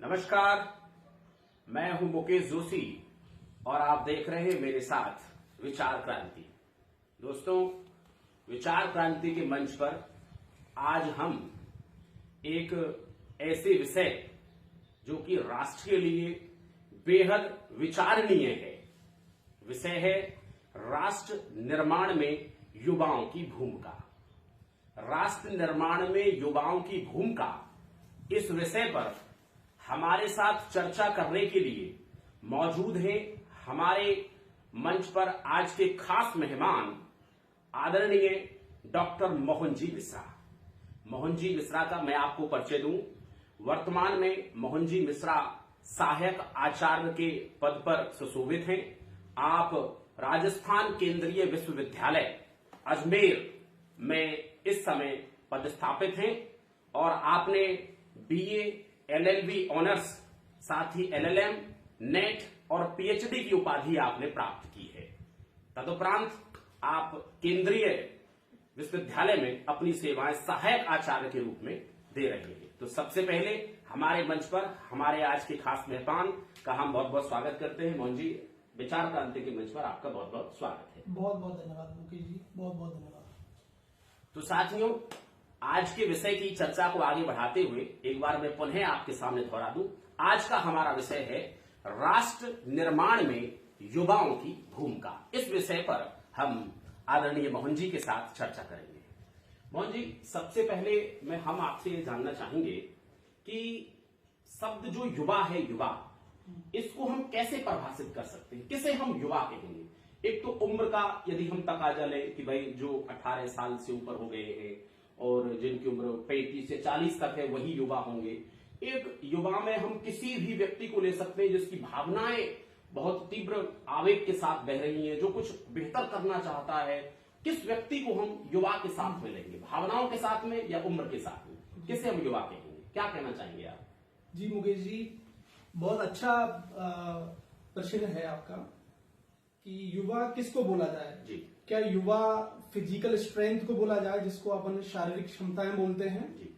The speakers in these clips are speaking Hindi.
नमस्कार, मैं हूं मुकेश जोशी और आप देख रहे हैं मेरे साथ विचार क्रांति। दोस्तों, विचार क्रांति के मंच पर आज हम एक ऐसे विषय जो कि राष्ट्र के लिए बेहद विचारणीय है, विषय है राष्ट्र निर्माण में युवाओं की भूमिका। राष्ट्र निर्माण में युवाओं की भूमिका, इस विषय पर हमारे साथ चर्चा करने के लिए मौजूद हैं हमारे मंच पर आज के खास मेहमान आदरणीय डॉक्टर मोहन जी मिश्रा। मोहन जी मिश्रा का मैं आपको परिचय दूं। वर्तमान में मोहन जी मिश्रा सहायक आचार्य के पद पर सुशोभित हैं। आप राजस्थान केंद्रीय विश्वविद्यालय अजमेर में इस समय पदस्थापित हैं और आपने बीए, एलएलबी ऑनर्स, साथ ही एलएलएम, नेट और पीएचडी की उपाधि आपने प्राप्त की है। तदुपरांत आप केंद्रीय विश्वविद्यालय में अपनी सेवाएं सहायक आचार्य के रूप में दे रहे हैं। तो सबसे पहले हमारे मंच पर हमारे आज के खास मेहमान का हम बहुत बहुत स्वागत करते हैं। मोहन जी, विचार क्रांति के मंच पर आपका बहुत बहुत स्वागत है। बहुत बहुत धन्यवाद मुकेश जी, बहुत बहुत धन्यवाद। तो साथियों, आज के विषय की चर्चा को आगे बढ़ाते हुए एक बार मैं पुनः आपके सामने दोहरा दूं। आज का हमारा विषय है राष्ट्र निर्माण में युवाओं की भूमिका। इस विषय पर हम आदरणीय मोहन जी के साथ चर्चा करेंगे। मोहन जी, सबसे पहले हम आपसे ये जानना चाहेंगे कि शब्द जो युवा है, युवा, इसको हम कैसे परिभाषित कर सकते हैं, किसे हम युवा कहेंगे? एक तो उम्र का यदि हम तकाजा लें कि भाई जो 18 साल से ऊपर हो गए हैं और जिनकी उम्र 35 से 40 तक है वही युवा होंगे। एक युवा में हम किसी भी व्यक्ति को ले सकते हैं जिसकी भावनाएं बहुत तीव्र आवेग के साथ बह रही हैं, जो कुछ बेहतर करना चाहता है। किस व्यक्ति को हम युवा के साथ में लेंगे, भावनाओं के साथ में या उम्र के साथ में? किसे हम युवा कहेंगे? क्या कहना चाहेंगे आप? जी मुकेश जी, बहुत अच्छा प्रश्न है आपका कि युवा किसको बोला जाए जी। क्या युवा फिजिकल स्ट्रेंथ को बोला जाए, जिसको अपन शारीरिक क्षमताएं बोलते हैं जी।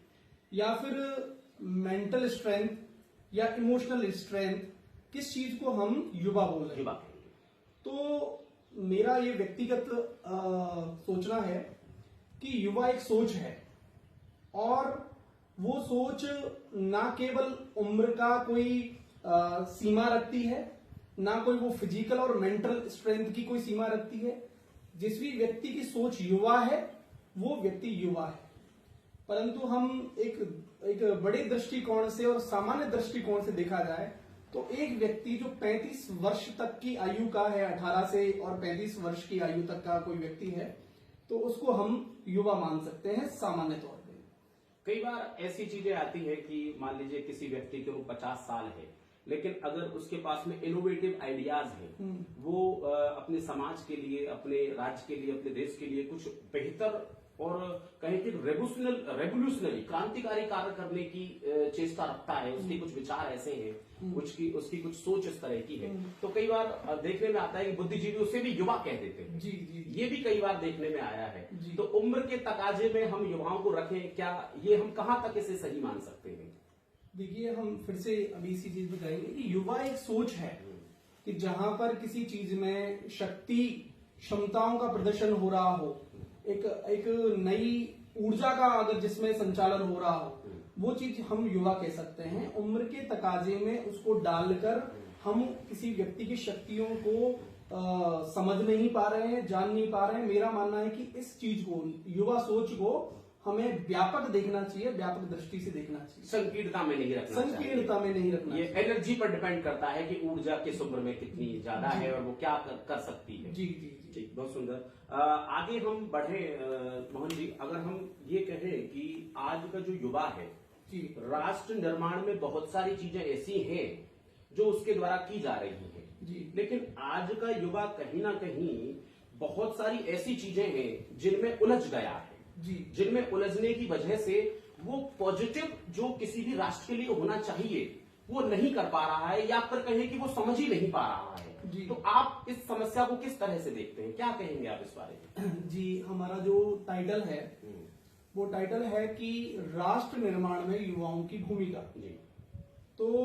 या फिर मेंटल स्ट्रेंथ या इमोशनल स्ट्रेंथ, किस चीज को हम युवा बोल रहे हैं? युवा कहेंगे। तो मेरा ये व्यक्तिगत सोचना है कि युवा एक सोच है और वो सोच ना केवल उम्र का कोई सीमा रखती है, ना कोई वो फिजिकल और मेंटल स्ट्रेंथ की कोई सीमा रखती है। जिस भी व्यक्ति की सोच युवा है वो व्यक्ति युवा है। परंतु हम एक बड़े दृष्टिकोण से और सामान्य दृष्टिकोण से देखा जाए तो एक व्यक्ति जो 35 वर्ष तक की आयु का है, 18 से और 35 वर्ष की आयु तक का कोई व्यक्ति है, तो उसको हम युवा मान सकते हैं सामान्य तौर पे। कई बार ऐसी चीजें आती है कि मान लीजिए किसी व्यक्ति की उम्र 50 साल है, लेकिन अगर उसके पास में इनोवेटिव आइडियाज हैं, वो अपने समाज के लिए, अपने राज्य के लिए, अपने देश के लिए कुछ बेहतर और कहें कि रेवोल्यूशनरी, क्रांतिकारी कार्य करने की चेष्टा रखता है, उसके कुछ विचार ऐसे हैं, उसकी कुछ सोच इस तरह की है, तो कई बार देखने में आता है कि बुद्धिजीवी उसे भी युवा कह देते हैं। जी जी, ये भी कई बार देखने में आया है। जी। तो उम्र के तकाजे में हम युवाओं को रखें, क्या ये हम कहाँ तक इसे सही मान सकते हैं? देखिए, हम फिर से अभी इसी चीज में कहेंगे कि युवा एक सोच है कि जहां पर किसी चीज में शक्ति, क्षमताओं का प्रदर्शन हो रहा हो, एक नई ऊर्जा का अगर जिसमें संचालन हो रहा हो, वो चीज हम युवा कह सकते हैं। उम्र के तकाजे में उसको डालकर हम किसी व्यक्ति की शक्तियों को समझ नहीं पा रहे हैं, जान नहीं पा रहे हैं। मेरा मानना है कि इस चीज को, युवा सोच को हमें व्यापक देखना चाहिए, व्यापक दृष्टि से देखना चाहिए, संकीर्णता में नहीं रखना, संकीर्णता में नहीं रखना। ये एनर्जी पर डिपेंड करता है कि ऊर्जा किस उम्र में कितनी ज्यादा है और वो क्या कर सकती है। जी जी जी, ठीक, बहुत सुंदर। आगे हम बढ़े मोहन जी, अगर हम ये कहें कि आज का जो युवा है जी, राष्ट्र निर्माण में बहुत सारी चीजें ऐसी हैं जो उसके द्वारा की जा रही हैं जी, लेकिन आज का युवा कहीं ना कहीं बहुत सारी ऐसी चीजें हैं जिनमें उलझ गया है, जी, जिनमें उलझने की वजह से वो पॉजिटिव जो किसी भी राष्ट्र के लिए होना चाहिए वो नहीं कर पा रहा है, या फिर कहें कि वो समझ ही नहीं पा रहा है। जी। तो आप इस समस्या को किस तरह से देखते हैं, क्या कहेंगे आप इस बारे में? जी, हमारा जो टाइटल है वो टाइटल है कि राष्ट्र निर्माण में युवाओं की भूमिका। जी। तो तो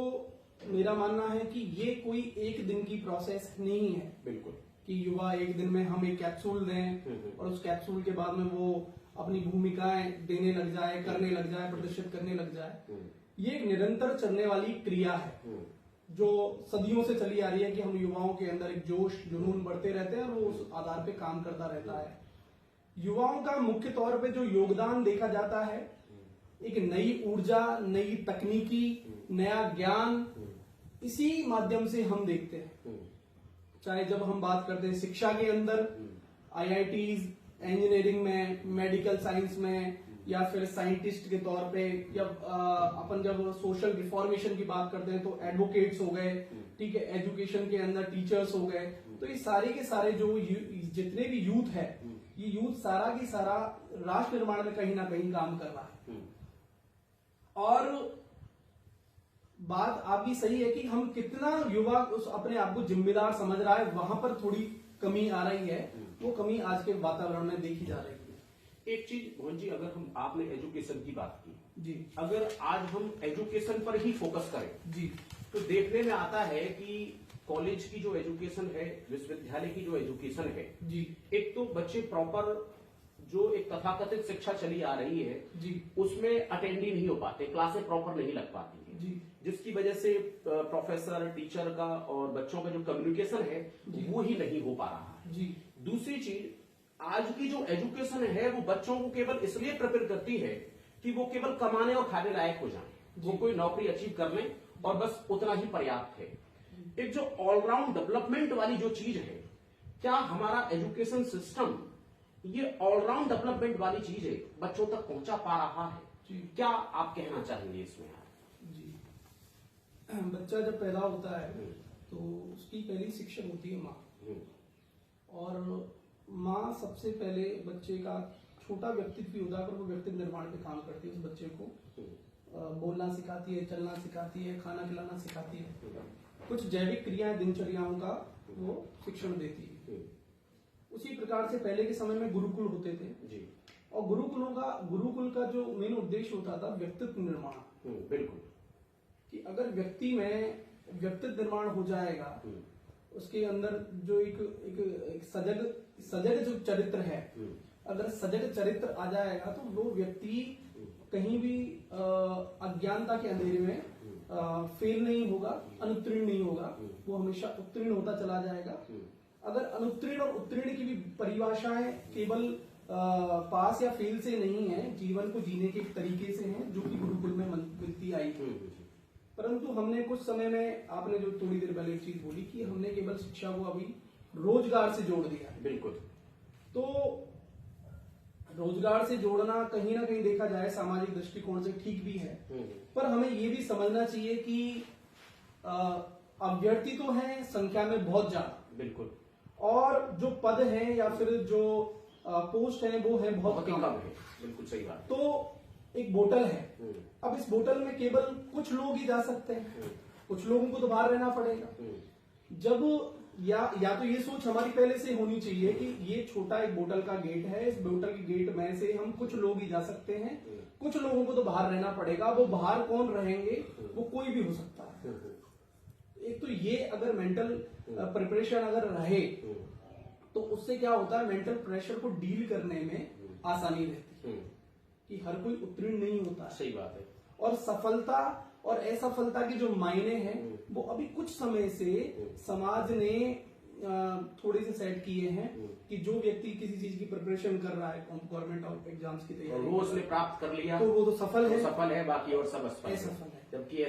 मेरा मानना है कि ये कोई एक दिन की प्रोसेस नहीं है बिल्कुल कि युवा एक दिन में हम एक कैप्सूल दें और उस कैप्सूल के बाद में वो अपनी भूमिकाएं देने लग जाए, करने लग जाए, प्रदर्शित करने लग जाए। ये एक निरंतर चलने वाली क्रिया है जो सदियों से चली आ रही है कि हम युवाओं के अंदर एक जोश जुनून बढ़ते रहते हैं और वो उस आधार पे काम करता रहता है। युवाओं का मुख्य तौर पे जो योगदान देखा जाता है, एक नई ऊर्जा, नई तकनीकी, नया ज्ञान, इसी माध्यम से हम देखते हैं। चाहे जब हम बात करते हैं शिक्षा के अंदर, आईआईटीज, इंजीनियरिंग में, मेडिकल साइंस में, या फिर साइंटिस्ट के तौर पे, या अपन जब सोशल रिफॉर्मेशन की बात करते हैं तो एडवोकेट्स हो गए, ठीक है, एजुकेशन के अंदर टीचर्स हो गए। तो ये सारे के सारे जो जितने भी यूथ है, ये यूथ सारा की सारा राष्ट्र निर्माण में कहीं ना कहीं काम कर रहा है। और बात आपकी सही है कि हम कितना युवा उस अपने आप को जिम्मेदार समझ रहा है, वहां पर थोड़ी कमी आ रही है। वो कमी आज के वातावरण में देखी जा रही है। एक चीज मोहन जी, अगर हम आपने एजुकेशन की बात की जी, अगर आज हम एजुकेशन पर ही फोकस करें जी, तो देखने में आता है कि कॉलेज की जो एजुकेशन है, विश्वविद्यालय की जो एजुकेशन है जी, एक तो बच्चे प्रॉपर जो एक तथाकथित शिक्षा चली आ रही है जी, उसमें अटेंड ही नहीं हो पाते, क्लासें प्रॉपर नहीं लग पाती है, जी, जिसकी वजह से प्रोफेसर टीचर का और बच्चों का जो कम्युनिकेशन है वो ही नहीं हो पा रहा है। जी, दूसरी चीज, आज की जो एजुकेशन है वो बच्चों को केवल इसलिए प्रिपेयर करती है कि वो केवल कमाने और खाने लायक हो जाए, वो कोई नौकरी अचीव कर लें और बस उतना ही पर्याप्त है। एक जो ऑलराउंड डेवलपमेंट वाली जो चीज है, क्या हमारा एजुकेशन सिस्टम ये ऑलराउंड डेवलपमेंट वाली चीज है बच्चों तक पहुंचा पा रहा है? जी। क्या आप कहना चाहेंगे इसमें? जी, बच्चा जब पैदा होता है तो उसकी पहली शिक्षक होती है माँ। और माँ सबसे पहले बच्चे का छोटा व्यक्तित्व भी होता है पर वो व्यक्तित्व निर्माण पे काम करती है। उस बच्चे को बोलना सिखाती है, चलना सिखाती है, खाना खिलाना सिखाती है, कुछ जैविक क्रियाएं, दिनचर्याओं का वो शिक्षण देती है। उसी प्रकार से पहले के समय में गुरुकुल होते थे जी। और गुरुकुल का जो मेन उद्देश्य होता था व्यक्तित्व निर्माण। बिल्कुल, कि अगर व्यक्ति में व्यक्तित्व निर्माण हो जाएगा, उसके अंदर जो एक सजग जो चरित्र है, अगर सजग चरित्र आ जाएगा तो वो व्यक्ति कहीं भी अज्ञानता के अंधेरे में फेल नहीं होगा, अनुत्तीर्ण नहीं होगा, वो हमेशा उत्तीर्ण होता चला जाएगा। अगर अनुत्तीर्ण और उत्तीर्ण की भी परिभाषाएं केवल पास या फेल से नहीं है, जीवन को जीने के तरीके से हैं, जो कि गुरुकुल में मिलती आई है। परंतु हमने कुछ समय में, आपने जो थोड़ी देर पहले एक चीज बोली कि हमने केवल शिक्षा को अभी रोजगार से जोड़ दिया है। बिल्कुल। तो रोजगार से जोड़ना कहीं ना कहीं देखा जाए सामाजिक दृष्टिकोण से ठीक भी है, पर हमें ये भी समझना चाहिए कि अभ्यर्थी तो हैं संख्या में बहुत ज्यादा, बिल्कुल, और जो पद हैं या फिर जो पोस्ट हैं वो है बहुत कम है। बिल्कुल सही बात। तो एक बोतल है, अब इस बोतल में केवल कुछ लोग ही जा सकते हैं, कुछ लोगों को तो बाहर रहना पड़ेगा। जब या तो ये सोच हमारी पहले से होनी चाहिए कि ये छोटा एक बोतल का गेट है, इस बोतल के गेट में से हम कुछ लोग ही जा सकते हैं, कुछ लोगों को तो बाहर रहना पड़ेगा। वो बाहर कौन रहेंगे, वो कोई भी हो सकता है। एक तो ये अगर मेंटल प्रिपरेशन अगर रहे तो उससे क्या होता है, मेंटल प्रेशर को डील करने में आसानी रहती है कि हर कोई उत्तीर्ण नहीं होता है। सही बात है। और सफलता और असफलता के जो मायने हैं वो अभी कुछ समय से समाज ने थोड़े से सेट किए हैं कि जो व्यक्ति किसी चीज की प्रिपरेशन कर रहा है, गवर्नमेंट ऑफ एग्जाम्स की तैयारी, वो उसने प्राप्त कर लिया तो वो तो सफल है, सफल है, बाकी और सब असफल असफल है। जबकि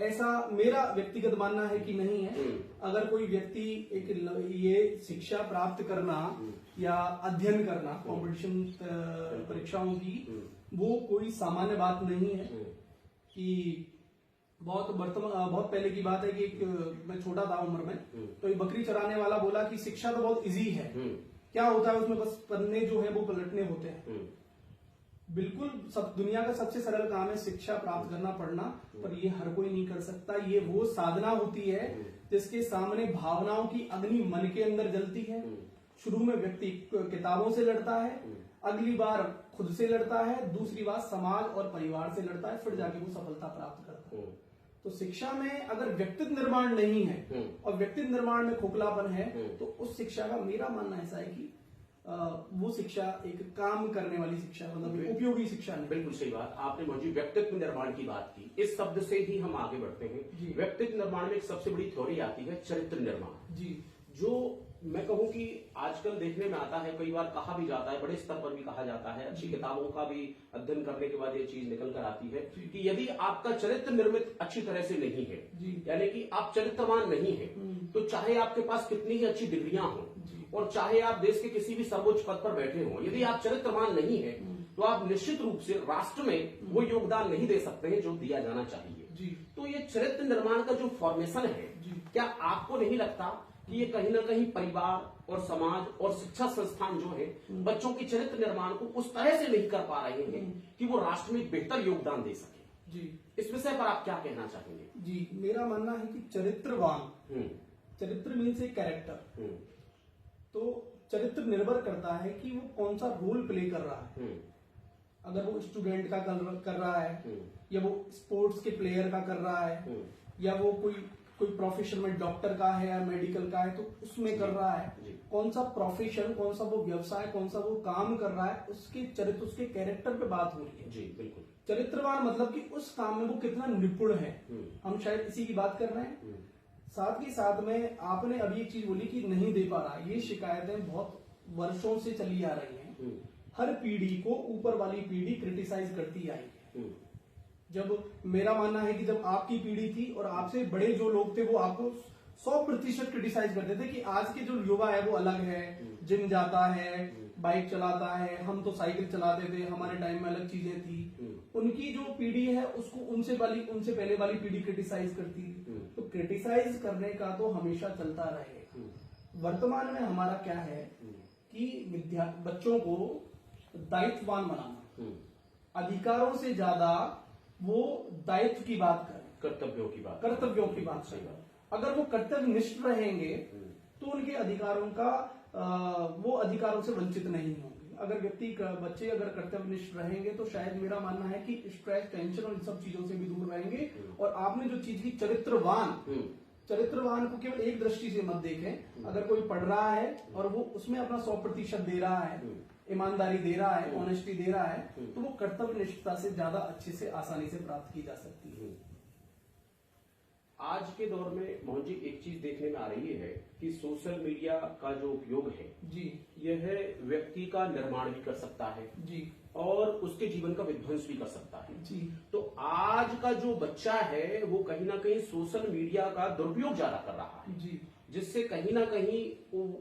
ऐसा मेरा व्यक्तिगत मानना है कि नहीं है। अगर कोई व्यक्ति एक ये शिक्षा प्राप्त करना या अध्ययन करना कंपटीशन परीक्षाओं की, वो कोई सामान्य बात नहीं है। कि बहुत पहले की बात है कि मैं छोटा था उम्र में, तो एक बकरी चराने वाला बोला कि शिक्षा तो बहुत इजी है, क्या होता है उसमें, बस पन्ने जो है वो पलटने होते हैं। बिल्कुल, सब दुनिया का सबसे सरल काम है शिक्षा प्राप्त करना, पढ़ना, पर ये हर कोई नहीं कर सकता। ये वो साधना होती है जिसके सामने भावनाओं की अग्नि मन के अंदर जलती है। शुरू में व्यक्ति किताबों से लड़ता है, अगली बार खुद से लड़ता है, दूसरी बार समाज और परिवार से लड़ता है, फिर जाके वो सफलता प्राप्त करता है। तो शिक्षा में अगर व्यक्तित्व निर्माण नहीं है और व्यक्तित्व निर्माण में खोखलापन है तो उस शिक्षा का मेरा मानना ऐसा है कि वो शिक्षा एक काम करने वाली शिक्षा, मतलब उपयोगी शिक्षा नहीं। बिल्कुल सही बात आपने मौजूद व्यक्तित्व निर्माण की बात की। इस शब्द से ही हम आगे बढ़ते हैं। व्यक्तित्व निर्माण में एक सबसे बड़ी थ्योरी आती है चरित्र निर्माण जी, जो मैं कहूं कि आजकल देखने में आता है, कई बार कहा भी जाता है, बड़े स्तर पर भी कहा जाता है, अच्छी किताबों का भी अध्ययन करने के बाद ये चीज निकल कर आती है कि यदि आपका चरित्र निर्मित अच्छी तरह से नहीं है, यानी कि आप चरित्रवान नहीं है, तो चाहे आपके पास कितनी ही अच्छी डिग्रियां हो और चाहे आप देश के किसी भी सर्वोच्च पद पर बैठे हो, यदि आप चरित्रवान नहीं है तो आप निश्चित रूप से राष्ट्र में वो योगदान नहीं दे सकते हैं जो दिया जाना चाहिए। तो ये चरित्र निर्माण का जो फॉर्मेशन है, क्या आपको नहीं लगता कि ये कहीं ना कहीं परिवार और समाज और शिक्षा संस्थान जो है बच्चों के चरित्र निर्माण को उस तरह से नहीं कर पा रहे हैं कि वो राष्ट्र में एक बेहतर योगदान दे सके? जी, इस विषय पर आप क्या कहना चाहेंगे? जी, मेरा मानना है कि चरित्रवान, चरित्र मीन्स ए कैरेक्टर, तो चरित्र निर्भर करता है कि वो कौन सा रोल प्ले कर रहा है। अगर वो स्टूडेंट का कर रहा है या वो स्पोर्ट्स के प्लेयर का कर रहा है या वो कोई प्रोफेशन में डॉक्टर का है या मेडिकल का है तो उसमें कर रहा है, कौन सा प्रोफेशन, कौन सा वो व्यवसाय, कौन सा वो काम कर रहा है, उसके चरित्र, उसके कैरेक्टर पे बात हो रही है। जी बिल्कुल। चरित्रवान मतलब कि उस काम में वो कितना निपुण है, हम शायद इसी की बात कर रहे हैं। साथ ही साथ में आपने अभी एक चीज बोली कि नहीं दे पा रहा, ये शिकायतें बहुत वर्षों से चली आ रही हैं। हर पीढ़ी को ऊपर वाली पीढ़ी क्रिटिसाइज करती आई है। जब मेरा मानना है कि जब आपकी पीढ़ी थी और आपसे बड़े जो लोग थे वो आपको 100% क्रिटिसाइज करते थे कि आज के जो युवा है वो अलग है, जिम जाता है, बाइक चलाता है, हम तो साइकिल चलाते थे, हमारे टाइम में अलग चीजें थी। उनकी जो पीढ़ी है उसको उनसे उनसे पहले वाली पीढ़ी क्रिटिसाइज करती थी। तो क्रिटिसाइज करने का तो हमेशा चलता रहेगा। वर्तमान में हमारा क्या है कि बच्चों को दायित्ववान बनाना, अधिकारों से ज्यादा वो दायित्व की बात करें, कर्तव्यों की बात करें। अगर वो कर्तव्यनिष्ठ रहेंगे तो उनके अधिकारों का वो अधिकारों से वंचित नहीं होंगे। अगर बच्चे अगर कर्तव्यनिष्ठ रहेंगे तो शायद मेरा मानना है कि स्ट्रेस, टेंशन और इन सब चीजों से भी दूर रहेंगे। और आपने जो चीज की चरित्रवान को केवल एक दृष्टि से मत देखें। अगर कोई पढ़ रहा है और वो उसमें अपना 100% दे रहा है, ईमानदारी दे रहा है, ऑनेस्टी दे रहा है, तो वो कर्तव्यनिष्ठता से ज्यादा अच्छे से, आसानी से प्राप्त की जा सकती है। आज के दौर में मोहन जी एक चीज देखने में आ रही है कि सोशल मीडिया का जो उपयोग है जी, यह व्यक्ति का निर्माण भी कर सकता है जी, और उसके जीवन का विध्वंस भी कर सकता है जी। तो आज का जो बच्चा है वो कहीं ना कहीं सोशल मीडिया का दुरुपयोग ज्यादा कर रहा है जी, जिससे कहीं ना कहीं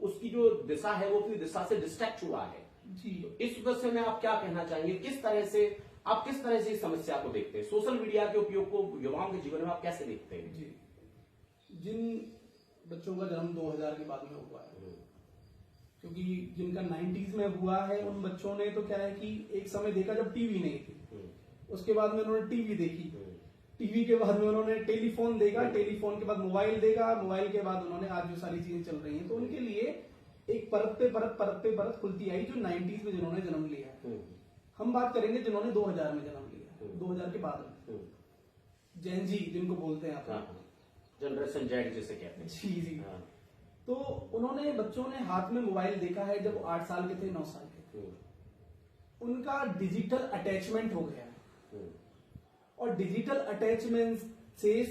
उसकी जो दिशा है वो अपनी दिशा से डिस्ट्रैक्ट हुआ है जी। तो इस विषय में आप क्या कहना चाहेंगे? आप किस तरह से इस समस्या को देखते हैं? सोशल मीडिया के उपयोग को युवाओं के जीवन में आप कैसे देखते हैं? जी, जिन बच्चों का जन्म 2000 के बाद में हुआ है, क्योंकि जिनका 90s में हुआ है उन बच्चों ने तो क्या है कि एक समय देखा जब टीवी नहीं थी, उसके बाद में उन्होंने टीवी देखी, टीवी के बाद में उन्होंने टेलीफोन देखा, टेलीफोन के बाद मोबाइल देखा, मोबाइल के बाद उन्होंने आज जो सारी चीजें चल रही हैं, तो उनके लिए एक परत पे परत खुलती आई जो 90s में जिन्होंने जन्म लिया है। हम बात करेंगे जिन्होंने 2000 में जन्म लिया, 2000 के बाद में जैन जी जिनको बोलते हैं आप, जनरेशन जेड जिसे कहते हैं। जी जी। तो उन्होंने, बच्चों ने हाथ में मोबाइल देखा है जब 8 साल के थे, 9 साल के थे। उनका डिजिटल अटैचमेंट हो गया और डिजिटल अटैचमेंट से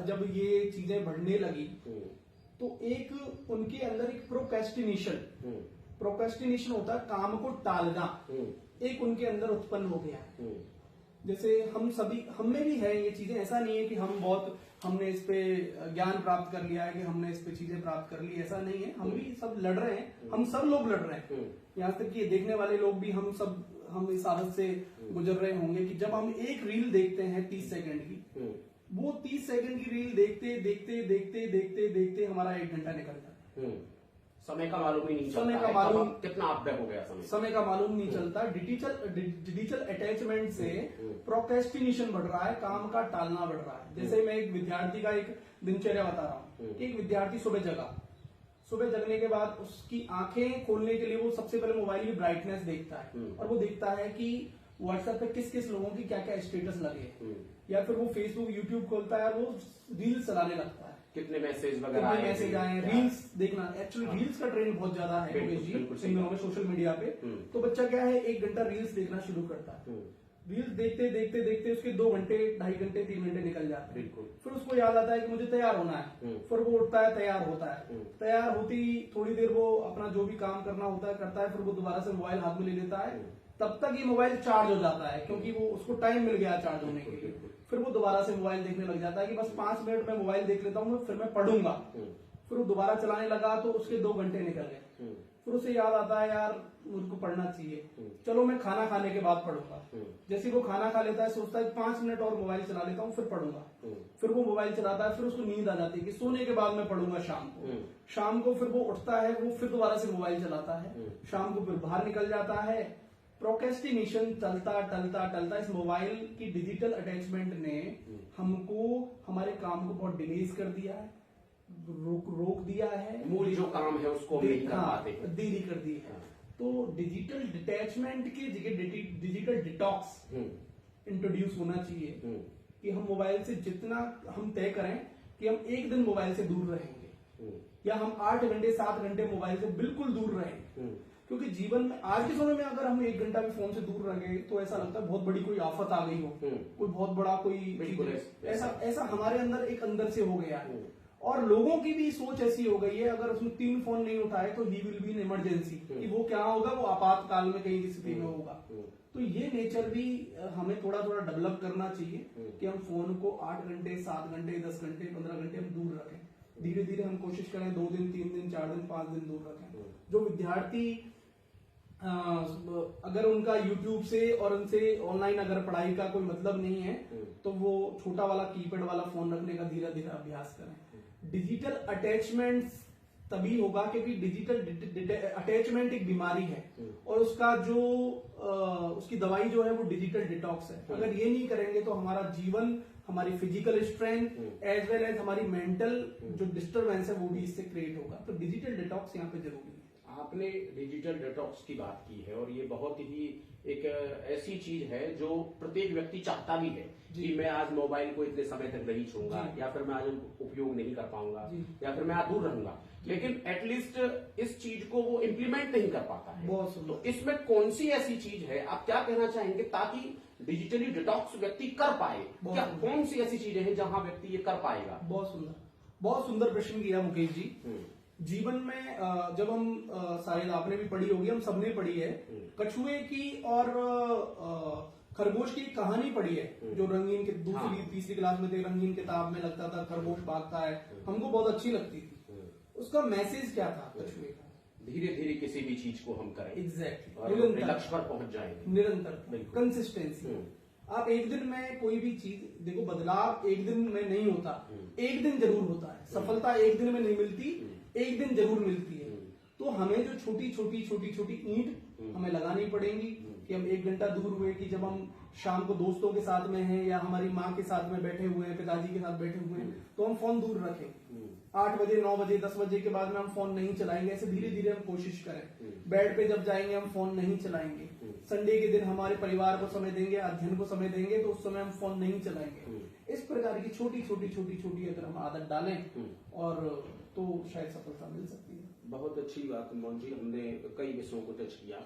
जब ये चीजें बढ़ने लगी तो एक उनके अंदर एक प्रोक्रेस्टिनेशन होता है, काम को टालना, एक उनके अंदर उत्पन्न हो गया है। जैसे हम में भी है ये चीजें, ऐसा नहीं है कि हमने इस पे ज्ञान प्राप्त कर लिया है कि हमने इस पे चीजें प्राप्त कर ली, ऐसा नहीं है। हम भी सब लड़ रहे हैं, हम सब लोग लड़ रहे हैं, यहाँ तक कि देखने वाले लोग भी, हम इस आदत से गुजर रहे होंगे कि जब हम एक रील देखते हैं 30 सेकंड की, वो 30 सेकंड की रील देखते हमारा 1 घंटा निकल जाता है। समय का मालूम ही नहीं चलता, समय का मालूम कितना अपडेट हो गया, समय का मालूम नहीं चलता। डिजिटल अटैचमेंट से प्रोक्रेस्टिनेशन बढ़ रहा है, काम का टालना बढ़ रहा है। जैसे मैं एक विद्यार्थी का एक दिनचर्या बता रहा हूँ। एक विद्यार्थी सुबह जगने के बाद उसकी आंखें खोलने के लिए वो सबसे पहले मोबाइल की ब्राइटनेस देखता है और वो देखता है कि व्हाट्सएप पे किस किस लोगों की क्या क्या स्टेटस लगे हैं, या फिर वो फेसबुक यूट्यूब खोलता है, वो रील्स चलाने लगता है, कितने मैसेज वगैरह कितने मैसेज आए हैं, रील्स देखना। एक्चुअली रील्स का ट्रेंड बहुत ज्यादा है बिल्कुल, योगेश जी बिल्कुल सही इन दिनों में सोशल मीडिया पे। तो बच्चा क्या है, 1 घंटा रील्स देखना शुरू करता है, रील्स देखते देखते देखते उसके 2 घंटे 2.5 घंटे 3 घंटे निकल जाते हैं। बिल्कुल। फिर उसको याद आता है कि मुझे तैयार होना है, फिर वो उठता है, तैयार होता है, तैयार होती थोड़ी देर वो अपना जो भी काम करना होता है करता है, फिर वो दोबारा से मोबाइल हाथ में ले लेता है। तब तक ये मोबाइल चार्ज हो जाता है, क्योंकि वो उसको टाइम मिल गया चार्ज होने के लिए। फिर वो दोबारा से मोबाइल देखने लग जाता है कि बस 5 मिनट में मोबाइल देख लेता हूँ, फिर मैं पढ़ूंगा। फिर वो दोबारा चलाने लगा तो उसके 2 घंटे निकल गए। फिर उसे याद आता है, यार मुझको पढ़ना चाहिए, चलो मैं खाना खाने के बाद पढ़ूंगा। जैसे वो खाना खा लेता है, सोचता है 5 मिनट और मोबाइल चला लेता हूँ, फिर पढ़ूंगा। फिर वो मोबाइल चलाता है, फिर उसको नींद आ जाती है कि सोने के बाद मैं पढ़ूंगा शाम को। शाम को फिर वो उठता है, वो फिर दोबारा से मोबाइल चलाता है, शाम को फिर बाहर निकल जाता है। प्रोक्रेस्टिनेशन चलता टलता टलता, इस मोबाइल की डिजिटल अटैचमेंट ने हमको हमारे काम को बहुत डिलेज कर दिया है, रोक दिया है, मूल जो काम है उसको हम नहीं कर पाते हैं, देरी कर दी है। तो डिजिटल डिटैचमेंट की जगह डिजिटल डिटॉक्स इंट्रोड्यूस होना चाहिए कि हम मोबाइल से जितना हम तय करें कि हम 1 दिन मोबाइल से दूर रहेंगे, या हम 8 घंटे 7 घंटे मोबाइल से बिल्कुल दूर रहेंगे। क्योंकि जीवन में आज के समय में अगर हम 1 घंटा भी फोन से दूर रह गए तो ऐसा लगता है बहुत बड़ी कोई आफत आ गई हो, कोई बहुत बड़ा कोई ऐसा हमारे अंदर एक अंदर से हो गया है। और लोगों की भी सोच ऐसी हो गई है, अगर उसने 3 फोन नहीं उठाए तो he will be in emergency, कि वो क्या होगा, वो आपातकाल में कहीं की स्थिति में होगा। तो ये नेचर भी हमें थोड़ा थोड़ा डेवलप करना चाहिए कि हम फोन को 8 घंटे 7 घंटे 10 घंटे 15 घंटे हम दूर रखें। धीरे धीरे हम कोशिश करें 2 दिन 3 दिन 4 दिन 5 दिन दूर रखें। जो विद्यार्थी अगर उनका YouTube से और उनसे ऑनलाइन अगर पढ़ाई का कोई मतलब नहीं है तो वो छोटा वाला कीपैड वाला फोन रखने का धीरे धीरे अभ्यास करें। डिजिटल अटैचमेंट तभी होगा क्योंकि डिजिटल अटैचमेंट एक बीमारी है, और उसका जो उसकी दवाई जो है वो डिजिटल डिटॉक्स है। अगर ये नहीं करेंगे तो हमारा जीवन, हमारी physical strength as well as हमारी मेंटल जो डिस्टर्बेंस है वो भी इससे क्रिएट होगा। तो डिजिटल डिटॉक्स यहाँ पे जरूरी है। आपने डिजिटल डिटॉक्स की बात की है, और ये बहुत ही एक ऐसी चीज है जो प्रत्येक व्यक्ति चाहता भी है कि मैं आज मोबाइल को इतने समय तक नहीं छूंगा, या फिर मैं आज उपयोग नहीं कर पाऊंगा, या फिर मैं आज दूर रहूंगा, लेकिन एटलीस्ट इस चीज को वो इम्प्लीमेंट नहीं कर पाता है। तो इसमें कौन सी ऐसी चीज है, आप क्या कहना चाहेंगे, ताकि डिजिटली डिटॉक्स व्यक्ति कर पाए? क्या कौन सी ऐसी चीजें हैं जहां व्यक्ति ये कर पाएगा? बहुत सुंदर प्रश्न किया मुकेश जी। जीवन में जब हम शायद आपने भी पढ़ी होगी, हम सबने पढ़ी है, कछुए की और खरगोश की कहानी पढ़ी है, जो रंगीन के दूसरी तीसरी क्लास में थे, रंगीन किताब में लगता था, खरगोश भागता है, हमको बहुत अच्छी लगती थी। उसका मैसेज क्या था कछुए का? धीरे धीरे किसी भी चीज को हम करें, एग्जैक्टली, लक्ष्य पर पहुंच जाएंगे। निरंतर कंसिस्टेंसी। आप एक दिन में कोई भी चीज देखो, बदलाव एक दिन में नहीं होता, एक दिन जरूर होता है। सफलता एक दिन में नहीं मिलती, एक दिन जरूर मिलती है। तो हमें जो छोटी छोटी ईंट हमें लगानी पड़ेंगी कि हम 1 घंटा दूर हुए, कि जब हम शाम को दोस्तों के साथ में हैं या हमारी माँ के साथ में बैठे हुए हैं, पिताजी के साथ बैठे हुए हैं, तो हम फोन दूर रखें। 8 बजे 9 बजे 10 बजे के बाद में हम फोन नहीं चलाएंगे। ऐसे धीरे धीरे हम कोशिश करें। बेड पे जब जाएंगे हम फोन नहीं चलाएंगे। संडे के दिन हमारे परिवार को समय देंगे, अध्ययन को समय देंगे, तो उस समय हम फोन नहीं चलाएंगे। इस प्रकार की छोटी छोटी अगर हम आदत डालें और तो शायद सफलता मिल सकती है। बहुत अच्छी बात मोहन जी, हमने कई विषयों को टच किया।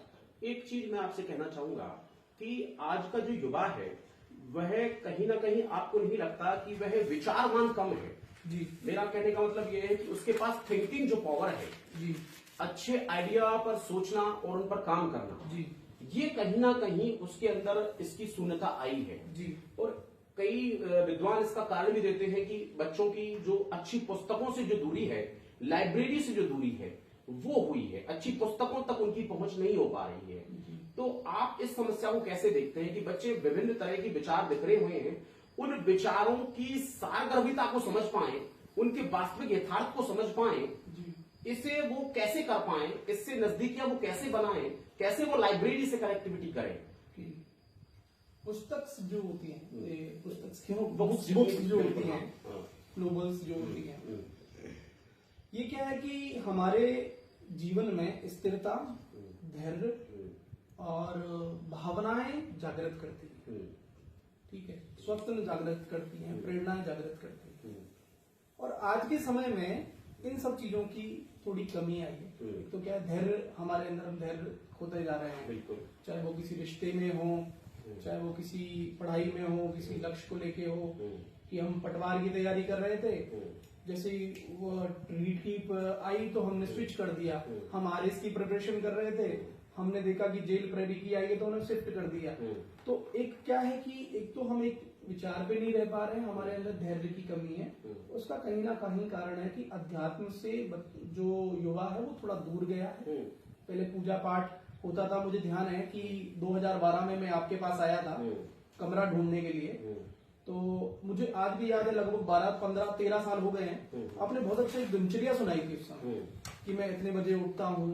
एक चीज मैं आपसे कहना चाहूंगा कि आज का जो युवा है वह कहीं ना कहीं, आपको नहीं लगता कि वह विचारवान कम है? जी, मेरा कहने का मतलब यह है कि उसके पास थिंकिंग जो पावर है, जी, अच्छे आइडिया पर सोचना और उन पर काम करना, जी, ये कहीं ना कहीं उसके अंदर इसकी शून्यता आई है। जी, और कई विद्वान इसका कारण भी देते हैं कि बच्चों की जो अच्छी पुस्तकों से जो दूरी है, लाइब्रेरी से जो दूरी है, वो हुई है। अच्छी पुस्तकों तक उनकी पहुंच नहीं हो पा रही है। तो आप इस समस्या को कैसे देखते हैं कि बच्चे विभिन्न तरह के विचार बिखरे हुए हैं, उन विचारों की सारगर्भिता को समझ पाए, उनके वास्तविक यथार्थ को समझ पाए, इसे वो कैसे कर पाए, इससे नजदीकियां वो कैसे बनाएं, कैसे वो लाइब्रेरी से कनेक्टिविटी करें? पुस्तक जो होती है, पुस्तक क्यों बुक्स जो होती हैं, नोवेल्स जो होती हैं, ये क्या है कि हमारे जीवन में स्थिरता, धैर्य और भावनाएं जागृत करती हैं, ठीक है, स्वप्न जागृत करती हैं, प्रेरणाएं जागृत करती हैं। और आज के समय में इन सब चीजों की थोड़ी कमी आई है। एक तो क्या है, धैर्य हमारे अंदर हम धैर्य खोते जा रहे हैं, बिल्कुल। चाहे वो किसी रिश्ते में हो, चाहे वो किसी पढ़ाई में हो, किसी लक्ष्य को लेके हो, कि हम पटवार की तैयारी कर रहे थे, जैसे ही वो रीट की आई तो हमने स्विच कर दिया। हम आरएस की प्रिपरेशन कर रहे थे, हमने देखा कि जेल प्रेरी की आई है तो हमने शिफ्ट कर दिया। तो एक क्या है कि एक तो हम एक विचार पे नहीं रह पा रहे हैं, हमारे अंदर धैर्य की कमी है। उसका कहीं ना कहीं कारण है कि अध्यात्म से जो युवा है वो थोड़ा दूर गया है। पहले पूजा पाठ होता था, मुझे ध्यान है कि 2012 में मैं आपके पास आया था कमरा ढूंढने के लिए, तो मुझे आज भी याद है, लगभग 12, 15, 13 साल हो गए हैं। आपने बहुत अच्छा एक दिनचर्या सुनाई थी उस समय कि मैं इतने बजे उठता हूँ,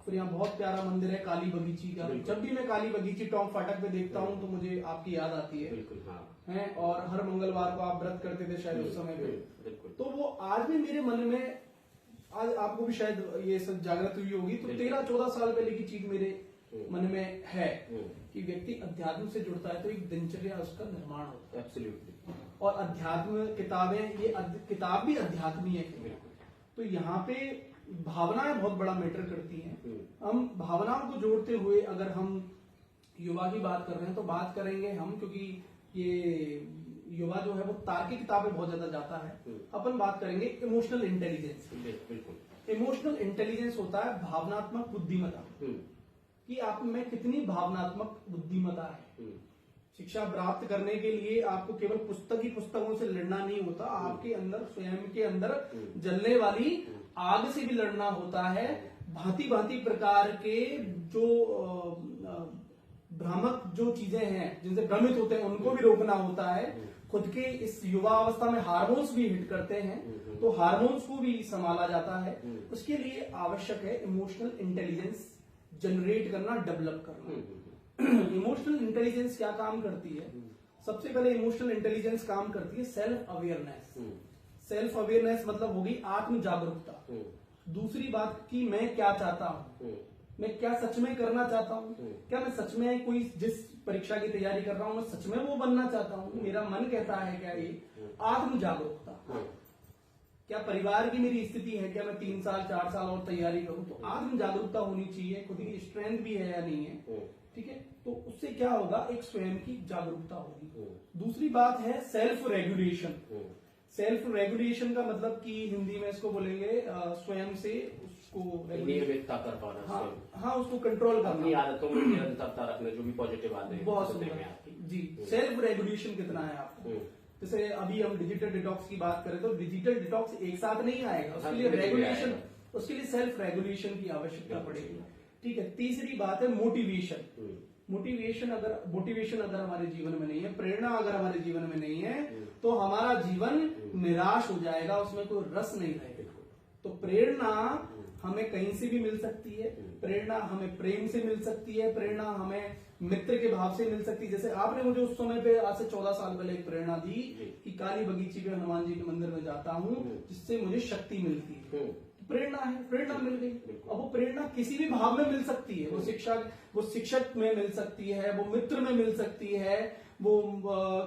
फिर यहाँ बहुत प्यारा मंदिर है काली बगीची का। जब भी मैं काली बगीची टॉप फाटक पे देखता हूँ तो मुझे आपकी याद आती है। बिल्कुल, हाँ। हैं, और हर मंगलवार को आप व्रत करते थे शायद उस समय पे। बिल्कुल। तो वो आज भी मेरे मन में, आज आपको भी शायद ये सब जागृत हुई होगी, तो 13-14 साल पहले की चीज मेरे मन में है कि व्यक्ति अध्यात्म से जुड़ता है तो एक दिनचर्या उसका निर्माण होता है। एब्सोल्युटली। और अध्यात्म किताबें, ये किताब भी अध्यात्मी है। तो यहाँ पे भावनाएं बहुत बड़ा मैटर करती हैं। हम भावनाओं को जोड़ते हुए अगर हम युवा की बात कर रहे हैं तो बात करेंगे हम, क्योंकि ये युवा जो है वो तार्किक किताबें बहुत ज्यादा जाता है। अपन बात करेंगे इमोशनल इंटेलिजेंस। बिल्कुल। इमोशनल इंटेलिजेंस होता है भावनात्मक बुद्धिमत्ता, कि आप में कितनी भावनात्मक बुद्धिमत्ता है। शिक्षा प्राप्त करने के लिए आपको केवल पुस्तकों से लड़ना नहीं होता, आपके अंदर स्वयं के अंदर जलने वाली आग से भी लड़ना होता है। भांति भांति प्रकार के जो भ्रामक जो चीजें हैं जिनसे भ्रमित होते हैं उनको भी रोकना होता है। खुद के इस युवा अवस्था में हार्मोन्स भी हिट करते हैं, तो हार्मोन्स को भी संभाला जाता है। उसके लिए आवश्यक है इमोशनल इंटेलिजेंस जनरेट करना, डेवलप करना। इमोशनल इंटेलिजेंस क्या काम करती है? सबसे पहले इमोशनल इंटेलिजेंस काम करती है सेल्फ अवेयरनेस। सेल्फ अवेयरनेस मतलब होगी आत्म जागरूकता। दूसरी बात कि मैं क्या चाहता हूँ, मैं क्या सच में करना चाहता हूँ, क्या मैं सच में कोई जिस परीक्षा की तैयारी कर रहा हूँ मैं सच में वो बनना चाहता हूँ, मेरा मन कहता है क्या, ये आत्म जागरूकता। क्या परिवार की मेरी स्थिति है, क्या मैं 3 साल 4 साल और तैयारी करूं, तो आत्म जागरूकता होनी चाहिए, खुद की स्ट्रेंथ भी है या नहीं है, ठीक है। तो उससे क्या होगा, एक स्वयं की जागरूकता होगी। दूसरी बात है सेल्फ रेगुलेशन। सेल्फ रेगुलेशन का मतलब कि हिंदी में इसको बोलेंगे स्वयं से उसको नियमितता कर पाना। हाँ, उसको कंट्रोल करना, अपनी आदतों में निरंतरता रखना, जो भी पॉजिटिव आते हैं। बहुत सुंदर जी। सेल्फ रेगुलेशन कितना है आपको? जैसे अभी हम डिजिटल डिटॉक्स की बात करें तो डिजिटल डिटॉक्स एक साथ नहीं आएगा, उसके लिए रेगुलेशन, उसके लिए सेल्फ रेगुलेशन की आवश्यकता पड़ेगी, ठीक है। तीसरी बात है मोटिवेशन। मोटिवेशन अगर हमारे जीवन में नहीं है, प्रेरणा अगर हमारे जीवन में नहीं है, तो हमारा जीवन निराश हो जाएगा, उसमें कोई रस नहीं रहेगा। तो प्रेरणा हमें कहीं से भी मिल सकती है, प्रेरणा हमें प्रेम से मिल सकती है, प्रेरणा हमें मित्र के भाव से मिल सकती है। जैसे आपने मुझे उस समय पे आज से 14 साल पहले एक प्रेरणा दी कि काली बगीची पे हनुमान जी के मंदिर में जाता हूँ जिससे मुझे शक्ति मिलती है। प्रेरणा है, प्रेरणा मिल गई। अब वो प्रेरणा किसी भी भाव में मिल सकती है, वो शिक्षक में मिल सकती है, वो मित्र में मिल सकती है, वो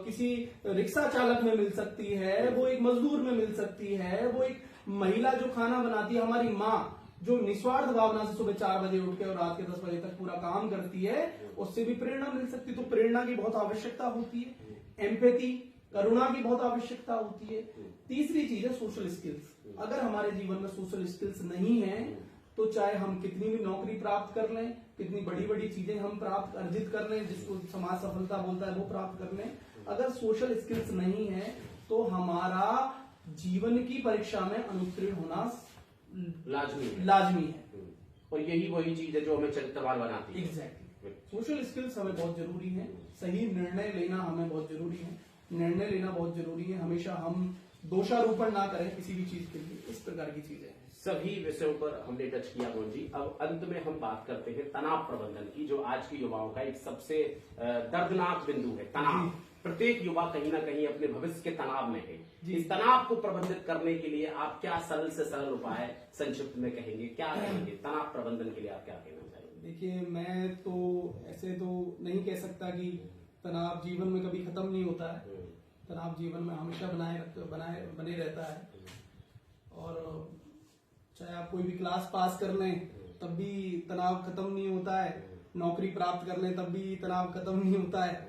किसी रिक्शा चालक में मिल सकती है, वो एक मजदूर में मिल सकती है, वो एक महिला जो खाना बनाती है, हमारी माँ जो निस्वार्थ भावना से सुबह 4 बजे उठ के और रात के 10 बजे तक पूरा काम करती है, उससे भी प्रेरणा मिल सकती है। तो प्रेरणा की बहुत आवश्यकता होती है। एम्पैथी, करुणा की बहुत आवश्यकता होती है। तीसरी चीज है सोशल स्किल्स। अगर हमारे जीवन में सोशल स्किल्स नहीं है तो चाहे हम कितनी भी नौकरी प्राप्त कर लें, कितनी बड़ी बड़ी चीजें हम प्राप्त अर्जित कर लें, जिसको समाज सफलता बोलता है वो प्राप्त कर लें, अगर सोशल स्किल्स नहीं है तो हमारा जीवन की परीक्षा में अनुत्तीर्ण होना लाजमी है। और यही वही चीज है जो हमें चरित्रवान बनाती है। एग्जैक्टली। सोशल स्किल्स हमें बहुत जरूरी है, सही निर्णय लेना हमें बहुत जरूरी है, निर्णय लेना बहुत जरूरी है। हमेशा हम दोषारोपण ना करें किसी भी चीज के लिए, इस प्रकार की चीजें हैं। सभी विषयों पर हमने टच किया मोहन जी। अब अंत में हम बात करते हैं तनाव प्रबंधन की, जो आज के युवाओं का एक सबसे दर्दनाक बिंदु है। तनाव, प्रत्येक युवा कहीं ना कहीं अपने भविष्य के तनाव में है। इस तनाव को प्रबंधित करने के लिए आप क्या सरल से सरल उपाय संक्षिप्त में कहेंगे, क्या कहेंगे? तनाव प्रबंधन के लिए आप क्या कहना चाहेंगे? देखिए, मैं तो ऐसे तो नहीं कह सकता कि तनाव जीवन में कभी खत्म नहीं होता है। तनाव जीवन में हमेशा बने रहता है। और चाहे आप कोई भी क्लास पास कर लें तब भी तनाव खत्म नहीं होता है, नौकरी प्राप्त कर लें तब भी तनाव खत्म नहीं होता है,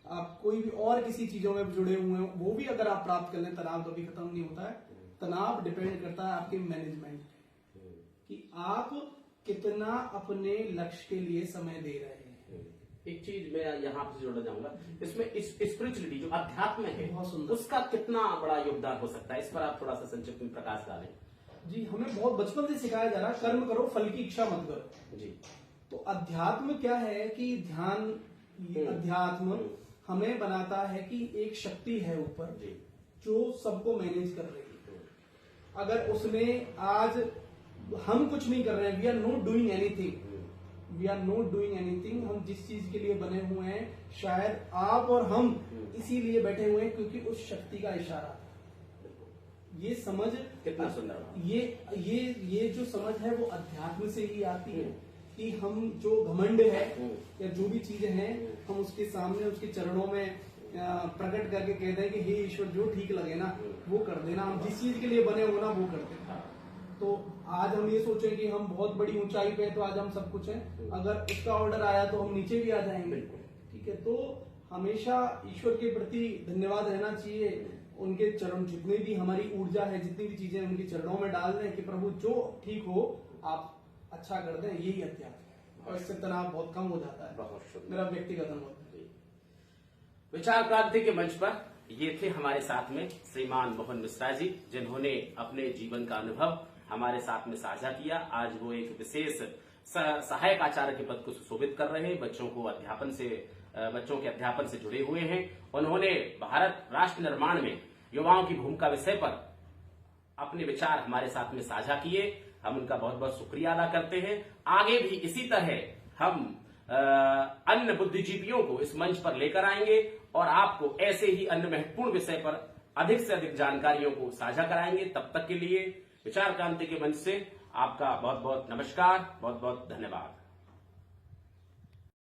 आप कोई भी और किसी चीजों में जुड़े हुए हैं वो भी अगर आप प्राप्त कर लें तनाव कभी खत्म नहीं होता है। तनाव डिपेंड करता है आपके मैनेजमेंट पे कि आप कितना अपने लक्ष्य के लिए समय दे रहे हैं। एक चीज मैं यहाँ से जोड़ना चाहूंगा, इसमें स्पिरिचुअलिटी जो अध्यात्म है बहुत सुंदर। उसका कितना बड़ा योगदान हो सकता है, इस पर आप थोड़ा सा संक्षिप्त में प्रकाश डालें। जी, हमें बहुत बचपन से सिखाया जा रहा है कर्म करो फल की इच्छा मत करो। जी। तो अध्यात्म क्या है कि ध्यान, अध्यात्म हमें बनाता है कि एक शक्ति है ऊपर जो सबको मैनेज कर रही है। अगर उसने आज हम कुछ नहीं कर रहे हैं, we are not doing anything, हम जिस चीज के लिए बने हुए हैं शायद आप और हम इसीलिए बैठे हुए हैं क्योंकि उस शक्ति का इशारा था। ये समझ कितना सुंदर, ये जो समझ है वो अध्यात्म से ही आती है कि हम जो घमंड है या जो भी चीजें हैं हम उसके सामने उसके चरणों में प्रकट करके कहते हैं कि हे ईश्वर जो ठीक लगे ना वो कर देना, हम जिस चीज के लिए बने हो ना वो कर देना। तो आज हम ये सोचें कि हम बहुत बड़ी ऊंचाई पे हैं तो आज हम सब कुछ हैं, अगर उसका ऑर्डर आया तो हम नीचे भी आ जाएंगे। ठीक है, तो हमेशा ईश्वर के प्रति धन्यवाद रहना चाहिए। उनके चरण, जितनी भी हमारी ऊर्जा है, जितनी भी चीजें उनके चरणों में डाल दें कि प्रभु जो ठीक हो आप अच्छा कर दें, यही अध्यात्म है और इससे तनाव बहुत कम हो जाता है। बहुत मेरा व्यक्तिगत अनुभव। विचार क्रांति के मंच पर ये थे हमारे साथ में श्रीमान मोहन मिश्रा जी, जिन्होंने अपने जीवन का अनुभव हमारे साथ में साझा किया। आज वो एक विशेष सहायक आचार्य के पद को सुशोभित कर रहे हैं, बच्चों के अध्यापन से जुड़े हुए हैं। उन्होंने भारत राष्ट्र निर्माण में युवाओं की भूमिका विषय पर अपने विचार हमारे साथ में साझा किए। हम उनका बहुत बहुत शुक्रिया अदा करते हैं। आगे भी इसी तरह हम अन्य बुद्धिजीवियों को इस मंच पर लेकर आएंगे और आपको ऐसे ही अन्य महत्वपूर्ण विषय पर अधिक से अधिक जानकारियों को साझा कराएंगे। तब तक के लिए विचार क्रांति के मंच से आपका बहुत बहुत नमस्कार, बहुत बहुत धन्यवाद।